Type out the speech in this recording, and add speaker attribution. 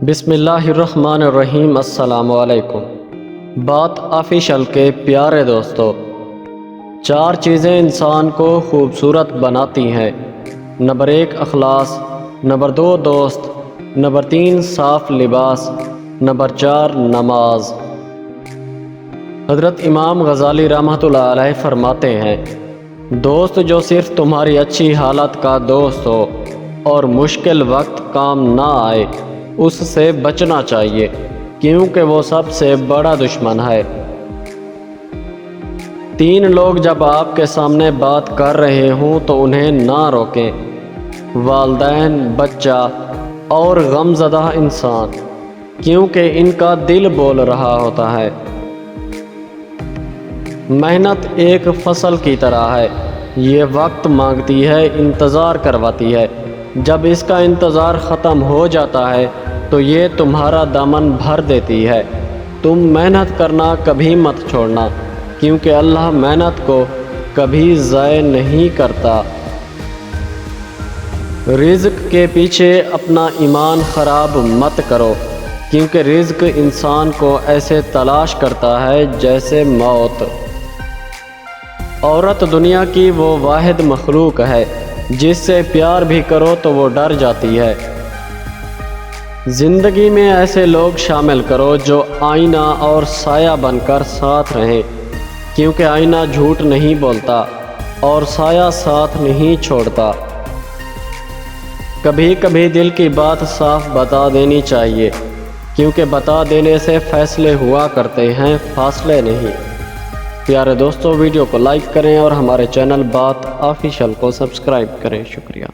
Speaker 1: بسم اللہ الرحمن الرحیم۔ السلام علیکم۔ بات آفیشل کے پیارے دوستو، 4 چیزیں انسان کو خوبصورت بناتی ہیں۔ نمبر 1 اخلاص، نمبر 2 دوست، نمبر 3 صاف لباس، نمبر 4 نماز۔ حضرت امام غزالی رحمۃ اللہ علیہ فرماتے ہیں، دوست جو صرف تمہاری اچھی حالت کا دوست ہو اور مشکل وقت کام نہ آئے، اس سے بچنا چاہیے، کیونکہ وہ سب سے بڑا دشمن ہے۔ 3 لوگ جب آپ کے سامنے بات کر رہے ہوں تو انہیں نہ روکیں: والدین، بچہ اور غمزدہ انسان، کیونکہ ان کا دل بول رہا ہوتا ہے۔ محنت ایک فصل کی طرح ہے، یہ وقت مانگتی ہے، انتظار کرواتی ہے۔ جب اس کا انتظار ختم ہو جاتا ہے تو یہ تمہارا دامن بھر دیتی ہے۔ تم محنت کرنا کبھی مت چھوڑنا، کیونکہ اللہ محنت کو کبھی ضائع نہیں کرتا۔ رزق کے پیچھے اپنا ایمان خراب مت کرو، کیونکہ رزق انسان کو ایسے تلاش کرتا ہے جیسے موت۔ عورت دنیا کی وہ واحد مخلوق ہے جس سے پیار بھی کرو تو وہ ڈر جاتی ہے۔ زندگی میں ایسے لوگ شامل کرو جو آئینہ اور سایہ بن کر ساتھ رہیں، کیونکہ آئینہ جھوٹ نہیں بولتا اور سایہ ساتھ نہیں چھوڑتا۔ کبھی کبھی دل کی بات صاف بتا دینی چاہیے، کیونکہ بتا دینے سے فیصلے ہوا کرتے ہیں، فاصلے نہیں۔ پیارے دوستو، ویڈیو کو لائک کریں اور ہمارے چینل بات آفیشل کو سبسکرائب کریں۔ شکریہ۔